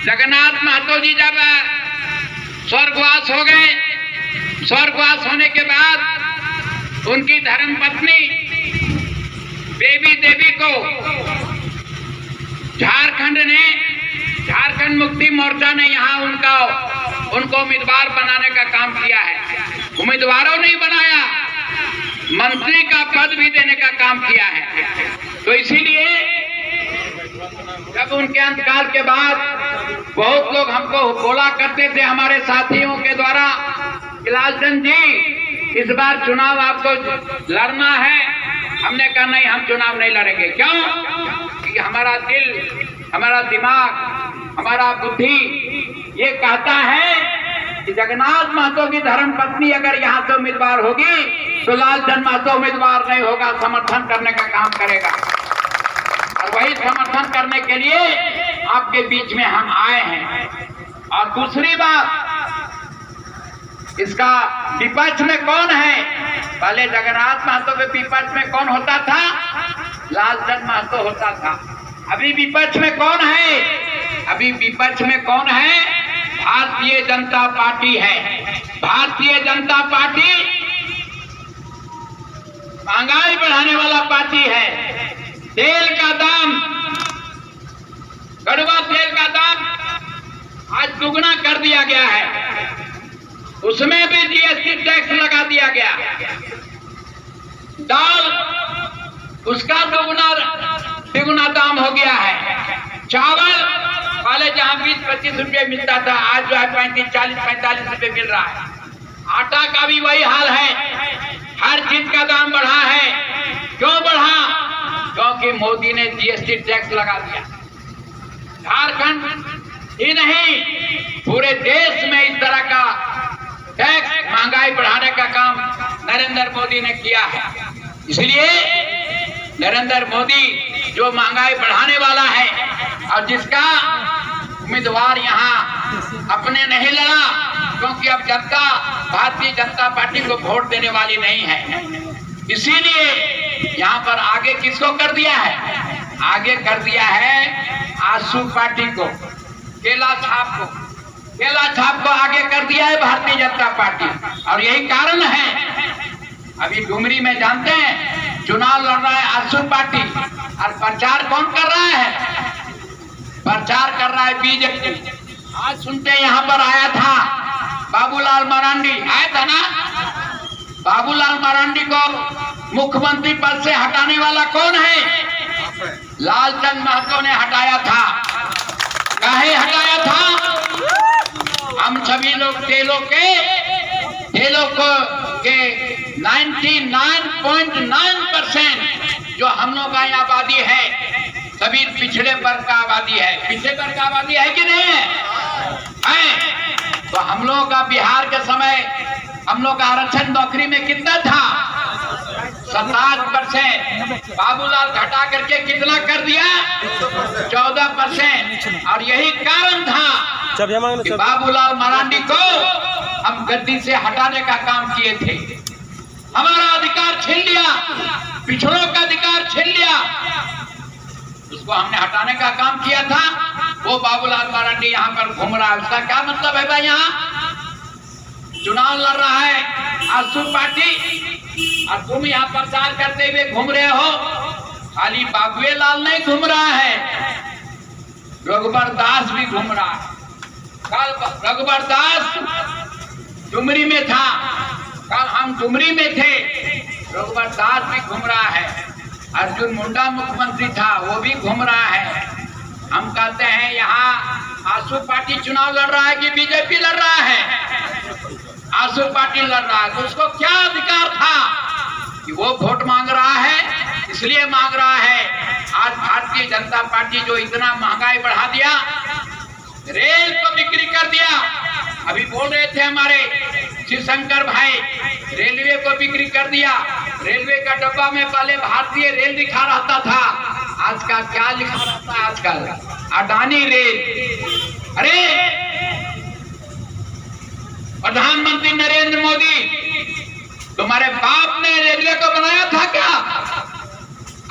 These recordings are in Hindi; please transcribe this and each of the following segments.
जगन्नाथ महतो जी जब स्वर्गवास हो गए, स्वर्गवास होने के बाद उनकी धर्मपत्नी बेबी देवी को झारखंड मुक्ति मोर्चा ने यहाँ उनको उम्मीदवार बनाने का काम किया है। उम्मीदवारों नहीं बनाया, मंत्री का पद भी देने का काम किया है। तो इसीलिए जब उनके अंतकाल के बाद बहुत लोग हमको बोला करते थे हमारे साथियों के द्वारा, लालचंद जी इस बार चुनाव आपको लड़ना है। हमने कहा नहीं, हम चुनाव नहीं लड़ेंगे। क्यों? क्योंकि हमारा दिल, हमारा दिमाग, हमारा बुद्धि ये कहता है कि जगन्नाथ महतो की धर्मपत्नी अगर यहाँ से उम्मीदवार होगी तो लालचंद महतो उम्मीदवार नहीं होगा, समर्थन करने का काम करेगा। और वही समर्थन करने के लिए आपके बीच में हम आए हैं। और दूसरी बात, इसका विपक्ष में कौन है? पहले जगन्नाथ महतो के विपक्ष में कौन होता था? लालचंद महतो होता था। अभी विपक्ष में कौन है? अभी विपक्ष में कौन है? भारतीय जनता पार्टी है। भारतीय जनता पार्टी महंगाई बढ़ाने वाला पार्टी है। तेल का दाम, कड़वा तेल का दाम आज दुगना कर दिया गया है, उसमें भी जीएसटी टैक्स लगा दिया गया। दाल उसका दुगुना दाम हो गया है। चावल पहले जहां 20-25 रुपये मिलता था, आज जो है 35-40-45 रुपये मिल रहा है। आटा का भी वही हाल है, हर चीज का दाम बढ़ा है। क्यों बढ़ा? क्योंकि मोदी ने जीएसटी टैक्स लगा दिया। झारखंड ही नहीं, पूरे देश में इस तरह का टैक्स, महंगाई बढ़ाने का काम नरेंद्र मोदी ने किया है। इसलिए नरेंद्र मोदी जो महंगाई बढ़ाने वाला है और जिसका उम्मीदवार यहाँ अपने नहीं लड़ा, क्योंकि अब जनता भारतीय जनता पार्टी को वोट देने वाली नहीं है, इसीलिए यहाँ पर आगे किसको कर दिया है? आगे कर दिया है आसू पार्टी को, केला छाप को आगे कर दिया है भारतीय जनता पार्टी। और यही कारण है, अभी डुमरी में जानते हैं चुनाव लड़ रहा है आसू पार्टी, और प्रचार कौन कर रहा है? प्रचार कर रहा है बीजेपी। आज सुनते यहाँ पर आया था बाबूलाल मरांडी, आया था ना? बाबूलाल मरांडी को मुख्यमंत्री पद से हटाने वाला कौन है? लालचंद महतो ने हटाया था। काहे हटाया था? हम सभी लोग तेलों के 99.9% जो हम लोग का आबादी है, सभी पिछड़े वर्ग का आबादी है। पिछड़े वर्ग का आबादी है कि नहीं है? तो हम लोग का बिहार के समय हम लोग का आरक्षण नौकरी में कितना था? 27%। बाबूलाल घटा करके कितना कर दिया? 14%। और यही कारण था कि बाबूलाल मरांडी को हम गद्दी से हटाने का काम किए थे। हमारा अधिकार छीन लिया, पिछड़ों का अधिकार छीन लिया, उसको हमने हटाने का काम किया था। वो बाबूलाल मरांडी यहाँ पर घूम रहा है, उसका क्या मतलब है भाई? यहाँ चुनाव लड़ रहा है आसू पार्टी और तुम यहाँ प्रचार करते हुए घूम रहे हो। खाली बाबुए लाल नहीं घूम रहा है, रघुबर दास भी घूम रहा है। कल रघुबर दास डुमरी में था, कल हम डुमरी में थे, रघुबर दास भी घूम रहा है। अर्जुन मुंडा मुख्यमंत्री था, वो भी घूम रहा है। हम कहते हैं यहाँ आसू पार्टी चुनाव लड़ रहा है कि बीजेपी लड़ रहा है? आसू पार्टी लड़ रहा है। तो उसको क्या अधिकार था कि वो वोट मांग रहा है? इसलिए मांग रहा है, आज भारतीय जनता पार्टी जो इतना महंगाई बढ़ा दिया, रेल को बिक्री कर दिया। अभी बोल रहे थे हमारे शिवशंकर भाई, रेलवे को बिक्री कर दिया। रेलवे का डब्बा में पहले भारतीय रेल लिखा रहता था, आज का क्या लिखा रहता है? आजकल अडानी रेल। अरे प्रधानमंत्री नरेंद्र मोदी, तुम्हारे बाप ने रेलवे को बनाया था क्या?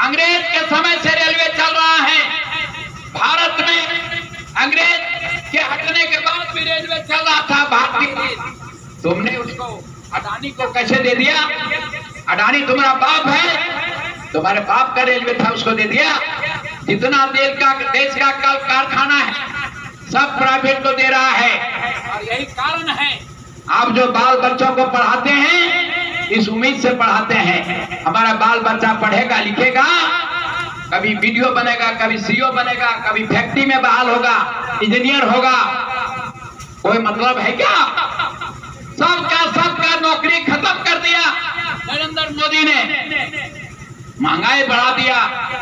अंग्रेज के समय से रेलवे चल रहा है भारत में। अंग्रेज वक्त भी रेलवे चल रहा था भारतीय, तुमने उसको अडानी को कैसे दे दिया? अडानी तुम्हारा बाप है, तुम्हारे बाप का रेलवे था, उसको दे दिया। जितना देश का कल कारखाना है सब प्राइवेट को दे रहा है। और यही कारण है आप जो बाल बच्चों को पढ़ाते हैं इस उम्मीद से पढ़ाते हैं हमारा बाल बच्चा पढ़ेगा लिखेगा, कभी वीडियो बनेगा, कभी सीईओ बनेगा, कभी फैक्ट्री में बहाल होगा, इंजीनियर होगा। कोई मतलब है क्या? सबका नौकरी खत्म कर दिया नरेंद्र मोदी ने, महंगाई बढ़ा दिया,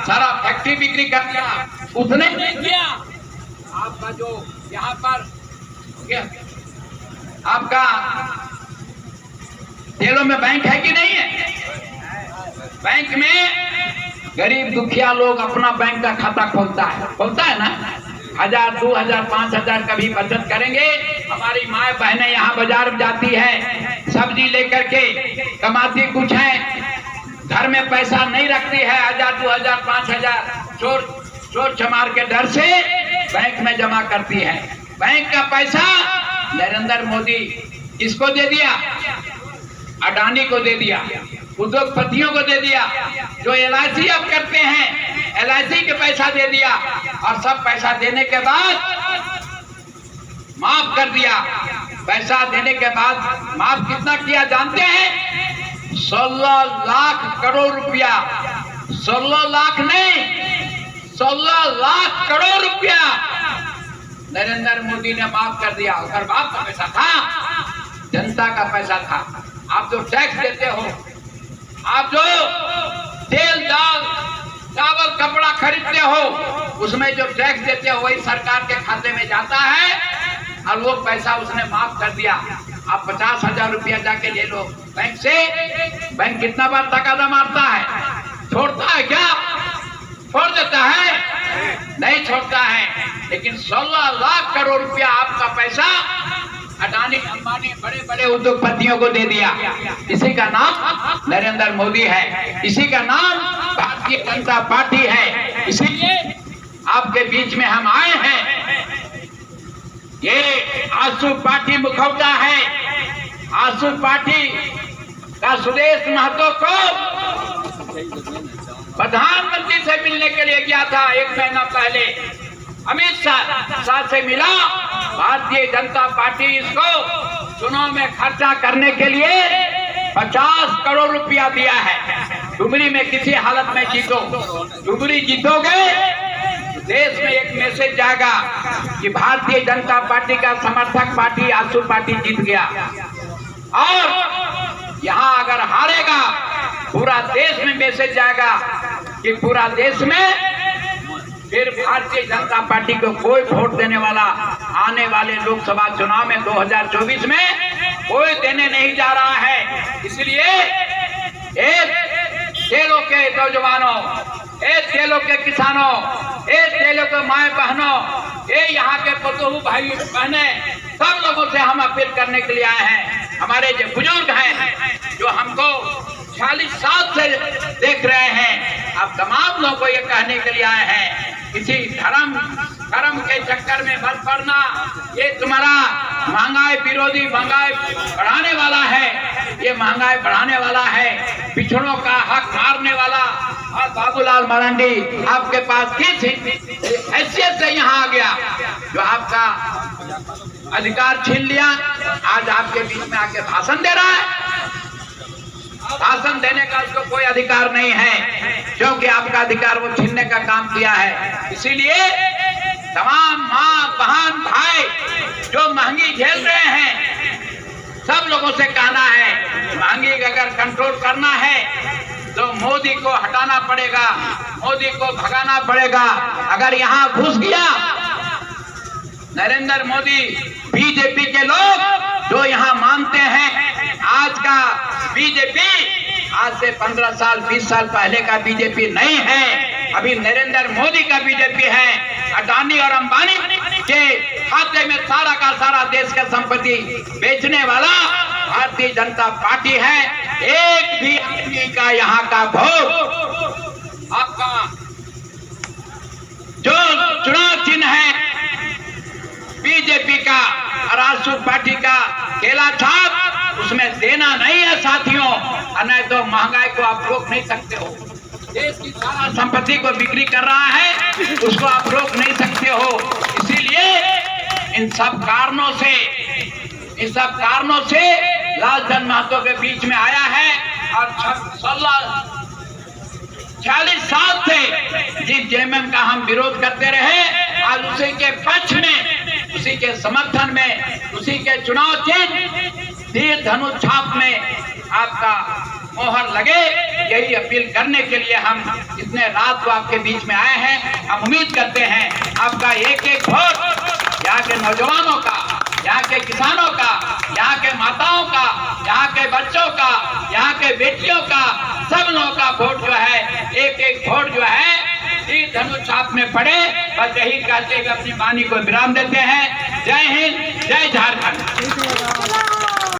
सारा फैक्ट्री बिक्री कर दिया। उसने नहीं किया। आपका जो यहाँ पर आपका तेलों में बैंक है कि नहीं है? बैंक में गरीब दुखिया लोग अपना बैंक का खाता खोलता है ना। 1000, 2000, 5000 का भी बचत करेंगे। हमारी माए बहनें यहाँ बाजार में जाती है सब्जी लेकर के, कमाती कुछ है, घर में पैसा नहीं रखती है। 1000, 2000, 5000 चोर चमार के डर से बैंक में जमा करती है। बैंक का पैसा नरेंद्र मोदी किसको दे दिया? अडानी को दे दिया, उद्योगपतियों को दे दिया। जो LIC अब करते हैं LIC के पैसा दे दिया, और सब पैसा देने के बाद माफ कर दिया। पैसा देने के बाद माफ कितना किया जानते हैं? 16 लाख करोड़ रुपया। 16 लाख नहीं, 16 लाख करोड़ रुपया नरेंद्र मोदी ने माफ कर दिया। अगर बाप का पैसा था, जनता का पैसा था। आप जो टैक्स देते हो, आप जो तेल दाल चावल कपड़ा खरीदते हो, उसमें जो टैक्स देते हो वही सरकार के खाते में जाता है, और वो पैसा उसने माफ कर दिया। आप 50,000 रुपया जाके ले लो बैंक से। बैंक कितना बार तकादा मारता है? छोड़ता है क्या? छोड़ देता है? नहीं छोड़ता है। लेकिन 16 लाख करोड़ रुपया आपका पैसा अडानी अंबानी बड़े बड़े उद्योगपतियों को दे दिया। इसी का नाम नरेंद्र मोदी है, इसी का नाम भारतीय जनता पार्टी है। इसीलिए आपके बीच में हम आए हैं। ये आसू पार्टी मुखौटा है। आसू पार्टी का सुदेश महतो को प्रधानमंत्री से मिलने के लिए गया था 1 महीना पहले। अमित शाह से मिला। भारतीय जनता पार्टी इसको चुनाव में खर्चा करने के लिए 50 करोड़ रुपया दिया है। डुमरी में किसी हालत में जीतो, डुमरी जीतोगे देश में एक मैसेज जाएगा कि भारतीय जनता पार्टी का समर्थक पार्टी आसू पार्टी जीत गया। और यहाँ अगर हारेगा पूरा देश में मैसेज जाएगा कि पूरा देश में फिर भारतीय जनता पार्टी को कोई वोट देने वाला आने वाले लोकसभा चुनाव में 2024 में कोई देने नहीं जा रहा है। इसलिए एक तेलों के नौजवानों, एक तेलों के किसानों, एक तेलों के माए बहनों, ये यहाँ के पतोहू भाई बहने, सब लोगों से हम अपील करने के लिए आए हैं। हमारे जो बुजुर्ग हैं जो हमको 40 साल से देख रहे हैं, आप तमाम लोगों को ये कहने के लिए आए हैं, किसी धर्म के चक्कर में मत पड़ना। ये तुम्हारा महंगाई विरोधी, महंगाई बढ़ाने वाला है, ये महंगाई बढ़ाने वाला है, पिछड़ों का हक मारने वाला। और बाबूलाल मरांडी आपके पास किस हैसियत से यहाँ आ गया जो आपका अधिकार छीन लिया? आज आपके बीच में आके भाषण दे रहा है। भाषण देने का उसको कोई अधिकार नहीं है, क्योंकि आपका अधिकार वो छीनने का काम किया है। इसीलिए तमाम माँ बहन भाई जो महंगी झेल रहे हैं, सब लोगों से कहना है महंगी अगर कंट्रोल करना है तो मोदी को हटाना पड़ेगा, मोदी को भगाना पड़ेगा। अगर यहाँ घुस गया नरेंद्र मोदी, बीजेपी के लोग जो यहाँ मानते हैं आज का बीजेपी आज से 15 साल 20 साल पहले का बीजेपी नहीं है, अभी नरेंद्र मोदी का बीजेपी है। अडानी और अंबानी के खाते में सारा का सारा देश का संपत्ति बेचने वाला भारतीय जनता पार्टी है। एक भी आदमी का यहाँ का वोट आपका जो चुनाव चिन्ह है बीजेपी का राष्ट्रीय पार्टी का केला छाप उसमें देना नहीं है साथियों, नहीं तो महंगाई को आप रोक नहीं सकते हो। देश की सारा संपत्ति को बिक्री कर रहा है, उसको आप रोक नहीं सकते हो। इसीलिए इन सब कारणों से लालचंद महतो के बीच में आया है और 46 साल से जिस जेएमएम का हम विरोध करते रहे, आज उसी के पक्ष में, उसी के समर्थन में, उसी के चुनाव चिन्ह तीर धनुष छाप में आपका मोहर लगे, यही अपील करने के लिए हम इतने रात को आपके बीच में आए हैं। हम उम्मीद करते हैं आपका एक एक वोट यहाँ के नौजवानों का, यहाँ के किसानों का, यहाँ के माताओं का, यहाँ के बच्चों का, यहाँ के बेटियों का, सब लोगों का वोट जो है, एक एक वोट जो है तीर धनुष छाप में पड़े। बस यही कहते हुए अपनी वाणी को विराम देते हैं। जय हिंद, जय झारखंड।